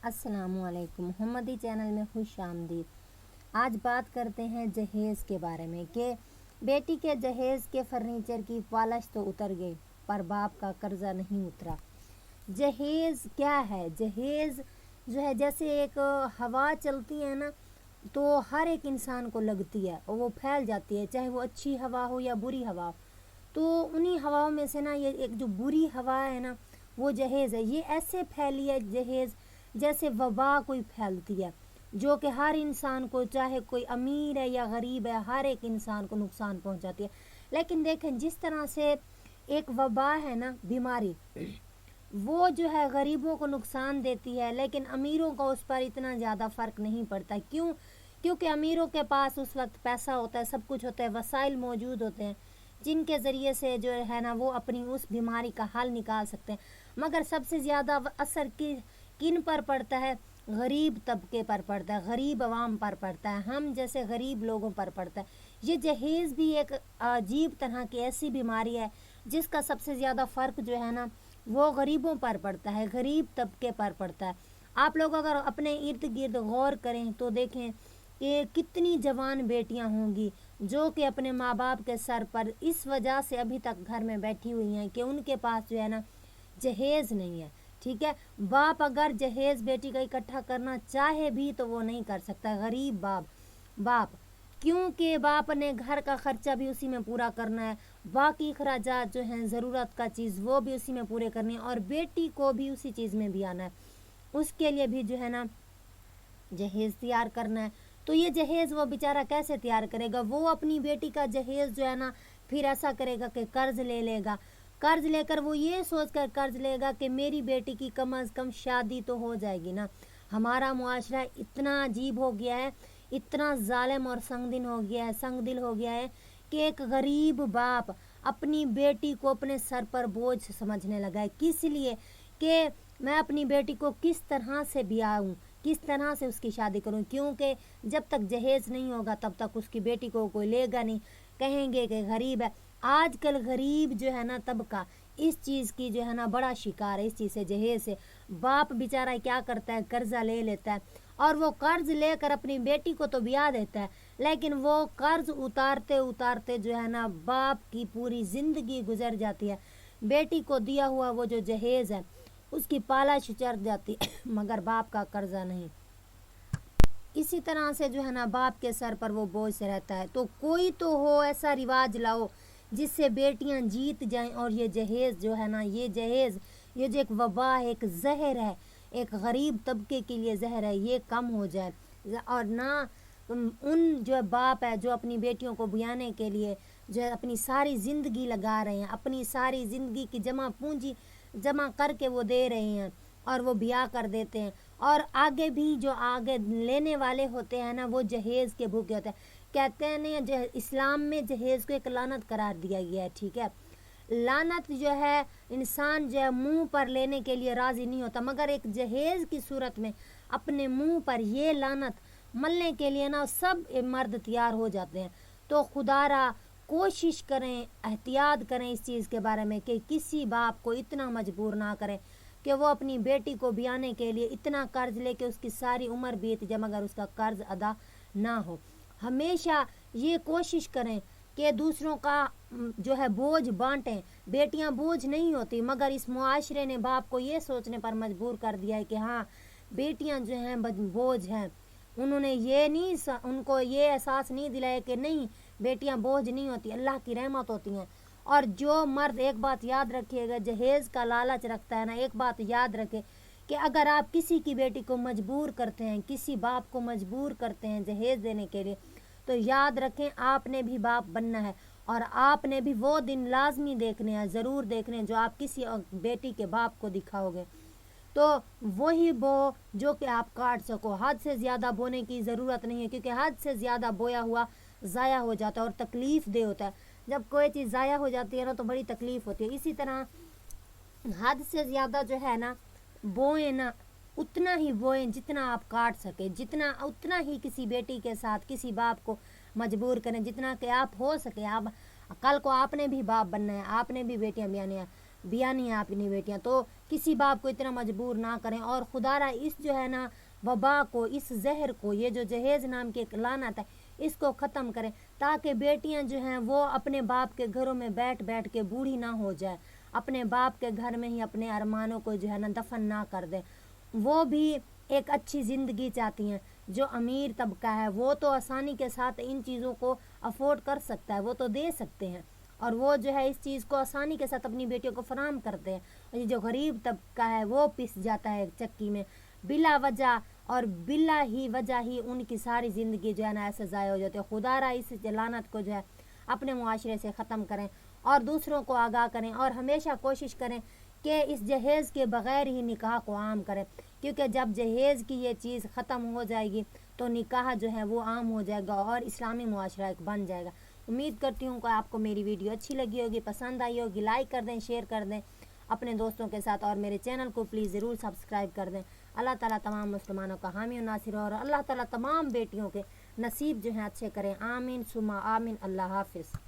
अस्सलामुअलैकुम। मोहम्मदी चैनल में खुश आमदीद। आज बात करते हैं जहेज़ के बारे में कि बेटी के जहेज़ के फर्नीचर की पॉलिश तो उतर गई पर बाप का कर्जा नहीं उतरा। जहेज़ क्या है? जहेज़ जो है जैसे एक हवा चलती है ना, तो हर एक इंसान को लगती है और वो फैल जाती है, चाहे वो अच्छी हवा हो या बुरी हवा हो। तो उन्हीं हवाओं में से ना ये एक जो बुरी हवा है ना, वो जहेज़ है। ये ऐसे फैली है जहेज़ जैसे वबा कोई फैलती है, जो कि हर इंसान को, चाहे कोई अमीर है या गरीब है, हर एक इंसान को नुकसान पहुंचाती है। लेकिन देखें, जिस तरह से एक वबा है ना, बीमारी, वो जो है गरीबों को नुकसान देती है, लेकिन अमीरों का उस पर इतना ज़्यादा फ़र्क नहीं पड़ता। क्यों? क्योंकि अमीरों के पास उस वक्त पैसा होता है, सब कुछ होता है, वसाइल मौजूद होते हैं जिनके ज़रिए से जो है ना वो अपनी उस बीमारी का हल निकाल सकते हैं। मगर सबसे ज़्यादा असर किन पर पड़ता है? गरीब तबके पर पड़ता है, गरीब आवाम पर पड़ता है, हम जैसे गरीब लोगों पर पड़ता है। ये जहेज़ भी एक अजीब तरह की ऐसी बीमारी है जिसका सबसे ज़्यादा फ़र्क जो है ना वो गरीबों पर पड़ता है, गरीब तबके पर पड़ता है। आप लोग अगर अपने इर्द गिर्द गौर करें तो देखें कि कितनी जवान बेटियां होंगी जो कि अपने माँ बाप के सर पर इस वजह से अभी तक घर में बैठी हुई हैं कि उनके पास जो है ना जहेज़ नहीं है। ठीक है, बाप अगर जहेज़ बेटी का इकट्ठा करना चाहे भी तो वो नहीं कर सकता, गरीब बाप क्योंकि बाप ने घर का खर्चा भी उसी में पूरा करना है, बाकी अखराजात जो हैं ज़रूरत का चीज़ वो भी उसी में पूरे करनी है, और बेटी को भी उसी चीज़ में भी आना है, उसके लिए भी जो है ना जहेज़ तैयार करना है। तो ये जहेज़ वो बेचारा कैसे तैयार करेगा? वो अपनी बेटी का जहेज़ जो है ना फिर ऐसा करेगा कि कर्ज ले लेगा। कर्ज लेकर वो ये सोच कर कर्ज लेगा कि मेरी बेटी की कम अज़ कम शादी तो हो जाएगी ना। हमारा मुआशरा इतना अजीब हो गया है, इतना जालिम और संगदिल हो गया है कि एक गरीब बाप अपनी बेटी को अपने सर पर बोझ समझने लगा है। किस लिए? कि मैं अपनी बेटी को किस तरह से ब्याहूं, किस तरह से उसकी शादी करूं, क्योंकि जब तक जहेज़ नहीं होगा तब तक उसकी बेटी को कोई लेगा नहीं, कहेंगे कि गरीब है। आजकल गरीब जो है ना तबका इस चीज़ की जो है ना बड़ा शिकार है, इस चीज़ से, जहेज़ से। बाप बेचारा क्या करता है? कर्जा ले लेता है और वो कर्ज लेकर अपनी बेटी को तो ब्याह देता है, लेकिन वो कर्ज उतारते उतारते जो है ना बाप की पूरी ज़िंदगी गुजर जाती है। बेटी को दिया हुआ वो जो जहेज़ है उसकी पालिश चढ़ जाती है मगर बाप का कर्जा नहीं। इसी तरह से जो है ना बाप के सर पर वो बोझ से रहता है। तो कोई तो हो ऐसा रिवाज लाओ जिससे बेटियां जीत जाएं और ये जहेज़ जो है ना, ये जहेज़, ये जो एक वबा है, एक जहर है, एक गरीब तबके के लिए जहर है, ये कम हो जाए। और ना उन जो बाप है जो अपनी बेटियों को ब्याहने के लिए जो है अपनी सारी ज़िंदगी लगा रहे हैं, अपनी सारी ज़िंदगी की जमा पूंजी जमा करके वो दे रहे हैं और वो ब्याह कर देते हैं, और आगे भी जो आगे लेने वाले होते हैं ना वो जहेज़ के भूखे होते हैं। कहते हैं ना इस्लाम में जहेज़ को एक लानत करार दिया गया है। ठीक है, लानत जो है इंसान जो है मुंह पर लेने के लिए राज़ी नहीं होता, मगर एक जहेज़ की सूरत में अपने मुंह पर ये लानत मलने के लिए ना सब मर्द तैयार हो जाते हैं। तो खुदारा कोशिश करें, एहतियात करें इस चीज़ के बारे में कि किसी बाप को इतना मजबूर ना करें कि वो अपनी बेटी को ब्याहने के लिए इतना कर्ज लेके उसकी सारी उम्र बीत जाए मगर उसका कर्ज अदा ना हो। हमेशा ये कोशिश करें कि दूसरों का जो है बोझ बांटें। बेटियां बोझ नहीं होती, मगर इस मुआशरे ने बाप को ये सोचने पर मजबूर कर दिया है कि हाँ बेटियां जो हैं बोझ हैं। उन्होंने ये नहीं, उनको ये एहसास नहीं दिलाया कि नहीं बेटियां बोझ नहीं होती, अल्लाह की रहमत होती हैं। और जो मर्द, एक बात याद रखिएगा, जहेज़ का लालच रखता है ना, एक बात याद रखे कि अगर आप किसी की बेटी को मजबूर करते हैं, किसी बाप को मजबूर करते हैं जहेज़ देने के लिए, तो याद रखें आपने भी बाप बनना है और आपने भी वो दिन लाजमी देखने हैं, ज़रूर देखने जो आप किसी बेटी के बाप को दिखाओगे तो वही बो जो कि आप काट सको। हद से ज़्यादा बोने की ज़रूरत नहीं है, क्योंकि हद से ज़्यादा बोया हुआ ज़ाया हो जाता है और तकलीफ़ दे होता है। जब कोई चीज़ ज़ाया हो जाती है ना तो बड़ी तकलीफ़ होती है। इसी तरह हद से ज़्यादा जो है ना बोएं ना, उतना ही बोएं जितना आप काट सके, जितना उतना ही किसी बेटी के साथ किसी बाप को मजबूर करें जितना कि आप हो सके। आप कल को आपने भी बाप बनना है, आपने भी बेटियां ब्याहनी है अपनी बेटियां, तो किसी बाप को इतना मजबूर ना करें, और खुदारा इस जो है ना वबा को, इस जहर को, ये जो जहेज़ नाम की एक लानत है, इसको ख़त्म करें, ताकि बेटियां जो हैं वो अपने बाप के घरों में बैठ बैठ के बूढ़ी ना हो जाए, अपने बाप के घर में ही अपने अरमानों को जो है ना दफन ना कर दें। वो भी एक अच्छी ज़िंदगी चाहती हैं। जो अमीर तबका है वो तो आसानी के साथ इन चीज़ों को अफोर्ड कर सकता है, वो तो दे सकते हैं, और वो जो है इस चीज़ को आसानी के साथ अपनी बेटियों को फराहम करते हैं। और ये जो गरीब तबका है वो पिस जाता है चक्की में बिला वजह, और बिला ही वजह ही उनकी सारी ज़िंदगी जो है ना ऐसे ज़ाया हो जाती है। खुदारा इस लानत को जो है अपने मुआशरे से ख़त्म करें और दूसरों को आगाह करें, और हमेशा कोशिश करें कि इस जहेज़ के बग़ैर ही निकाह को आम करें, क्योंकि जब जहेज़ की ये चीज़ ख़त्म हो जाएगी तो निकाह जो है वो आम हो जाएगा और इस्लामी मुआशरा एक बन जाएगा। उम्मीद करती हूँ कि आपको मेरी वीडियो अच्छी लगी होगी, पसंद आई होगी। लाइक कर दें, शेयर कर दें अपने दोस्तों के साथ, और मेरे चैनल को प्लीज़ ज़रूर सब्सक्राइब कर दें। अल्लाह ताला तमाम मुसलमानों का हामी और नासिर हो, और अल्लाह ताला तमाम बेटियों के नसीब जो हैं अच्छे करें। आमीन सुमा आमीन। अल्लाह हाफ़िज़।